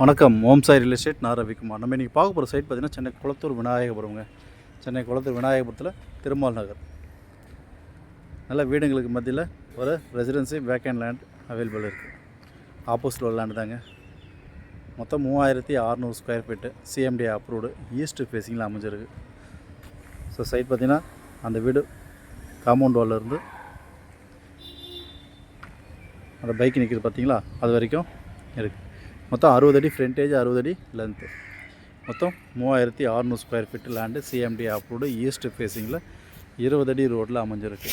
வணக்கம். ஓம் Sai real estate. நான் ரவிக்குமார். நம்ம இன்றைக்கி பார்க்க போகிற சைட் பார்த்திங்கன்னா சென்னை குளத்தூர் விநாயகபுரம்ங்க. சென்னை குளத்தூர் விநாயகபுரத்தில் திருமால் நகர். நல்ல வீடுங்களுக்கு மத்தியில் ஒரு ரெசிடென்சி வேக்கண்ட் லேண்ட் அவைலபிள் இருக்குது. ஆப்போசிட்டில் ஒரு லேண்டு தாங்க. மொத்தம் 3600 square feet, CMD approved, east ஃபேஸிங்கில் அமைஞ்சிருக்கு. ஸோ சைட் பார்த்திங்கன்னா அந்த வீடு காம்பவுண்ட் வால்லேருந்து அந்த பைக் நிற்கிது பார்த்தீங்களா, அது வரைக்கும் இருக்குது. மொத்தம் 60 அடி ஃப்ரண்டேஜ், 60 அடி லென்த்து. மொத்தம் 3600 square feet land, CMD approved, east ஃபேஸிங்கில் 20 அடி ரோட்டில் அமைஞ்சிருக்கு.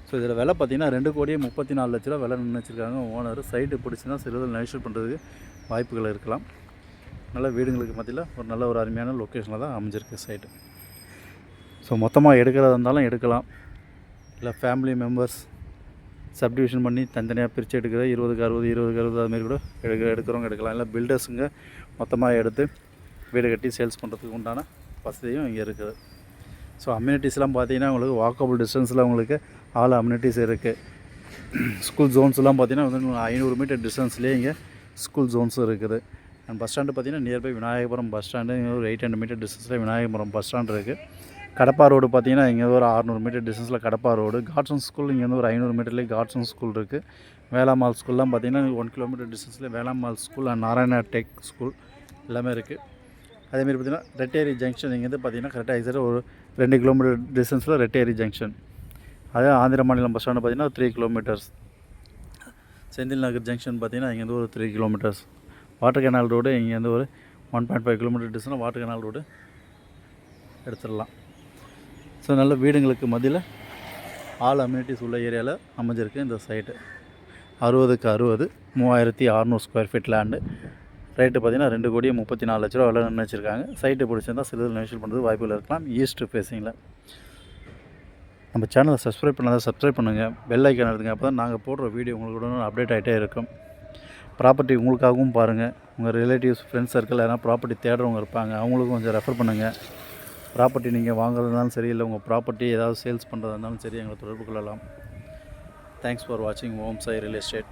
ஸோ இதில் விலை பார்த்திங்கன்னா 2,34,00,000 விலை நின்று வச்சுருக்காங்க ஓனர். சைட்டு பிடிச்சின்னா சிறிது நெகோஷியேட் பண்ணுறதுக்கு வாய்ப்புகள் இருக்கலாம். நல்ல வீடுங்களுக்கு மத்தியில் ஒரு நல்ல ஒரு அருமையான லொக்கேஷனில் தான் அமைஞ்சிருக்கு சைட்டு. ஸோ மொத்தமாக எடுக்கிறதா இருந்தாலும் எடுக்கலாம், இல்லை ஃபேமிலி மெம்பர்ஸ் சப்டிவிஷன் பண்ணி தனித்தனியாக பிரித்து எடுக்கிற 20க்கு 60 20க்கு 60 அதுமாரி கூட எடுக்கிறவங்க எடுக்கலாம். இல்லை பில்டர்ஸுங்க மொத்தமாக எடுத்து வீடு கட்டி சேல்ஸ் பண்ணுறதுக்கு உண்டான வசதியும் இங்கே இருக்குது. ஸோ அம்யூனிட்டிஸ்லாம் பார்த்திங்கன்னா உங்களுக்கு வாக்கபிள் டிஸ்டன்ஸில் உங்களுக்கு ஆல் அம்யூனிட்டிஸ் இருக்குது. ஸ்கூல் ஜோன்ஸ்லாம் பார்த்திங்கன்னா வந்து 500 மீட்டர் டிஸ்டன்ஸ்லேயே இங்கே ஸ்கூல் ஜோன்ஸும் இருக்குது. அண்ட் பஸ் ஸ்டாண்டு பார்த்திங்கன்னா நியர்பை விநாயகபுரம் பஸ் ஸ்டாண்டு ஒரு 800 மீட்டர் டிஸ்டன்ஸில் விநாயகபுரம் பஸ் ஸ்டாண்ட் இருக்குது. கடப்பா ரோடு பார்த்திங்கன்னா இங்கே ஒரு 600 மீட்டர் டிஸ்டன்ஸில் கடப்பா ரோடு. காட்சன் ஸ்கூல் இங்கேருந்து ஒரு 500 மீட்டர்லேயே காட்சன் ஸ்கூல் இருக்குது. வேளாமால் ஸ்கூல்லாம் பார்த்திங்கன்னா 1 கிலோமீட்டர் டிஸ்டன்ஸில் Velammal school and Narayana tech school எல்லாமே இருக்குது. அதேமாரி பார்த்திங்கன்னா ரெட்டேரி ஜங்ஷன் இங்கேருந்து பார்த்திங்கன்னா கரெக்டாக எக்ஸாக்டாக ஒரு 2 கிலோமீட்டர் டிஸ்டன்ஸில் ரெட்டேரி ஜங்ஷன். அதே ஆந்திர மாநிலம் பஸ் ஸ்டாண்டு பார்த்திங்கன்னா 3 கிலோமீட்டர்ஸ். செந்தில் நகர் ஜங்ஷன் பார்த்திங்கன்னா இங்கேருந்து ஒரு 3 கிலோமீட்டர்ஸ். வாட்டர் கேனால் ரோடு இங்கேருந்து ஒரு 1.5 கிலோமீட்டர் டிஸ்டன்ஸில் வாட்டர் கேனால் ரோடு எடுத்துடலாம். ஸோ நல்ல வீடுங்களுக்கு மத்தியில் ஆல் அம்யூனிட்டிஸ் உள்ள ஏரியாவில் அமைஞ்சிருக்கு இந்த சைட்டு. 60க்கு 60 3600 ஸ்கொயர் ஃபீட் லேண்டு. ரேட்டு பார்த்திங்கன்னா 2,34,00,000 விலை நின்று வச்சுருக்காங்க. சைட்டு பிடிச்சிருந்தால் சிறிது நெகோஷியேட் பண்ணுறது வாய்ப்புகள் இருக்கலாம். ஈஸ்ட் ஃபேஸிங்கில். நம்ம சேனலை சப்ஸ்கிரைப் பண்ணாதான் சப்ஸ்கிரைப் பண்ணுங்கள், பெல் ஐக்கான் எடுத்துங்க. அப்போ தான் நாங்கள் போடுற வீடியோ உங்களுக்கு அப்டேட் ஆகிட்டே இருக்கும். ப்ராப்பர்ட்டி உங்களுக்காகவும் பாருங்கள். உங்கள் ரிலேட்டிவ்ஸ் ஃப்ரெண்ட்ஸ் சர்க்கிள் யாராவது ப்ராப்பர்ட்டி தேடுறவங்க இருப்பாங்க, அவங்களுக்கும் கொஞ்சம் ரெஃபர் பண்ணுங்கள். ப்ராப்பர்ட்டி நீங்கள் வாங்குறதுனாலும் சரி, இல்லை உங்கள் ப்ராப்பர்ட்டி ஏதாவது சேல்ஸ் பண்ணுறதா இருந்தாலும் சரி, எங்களை தொடர்பு கொள்ளலாம். தேங்க்ஸ் ஃபார் வாட்சிங் ஓம் சாய் ரியல் எஸ்டேட்.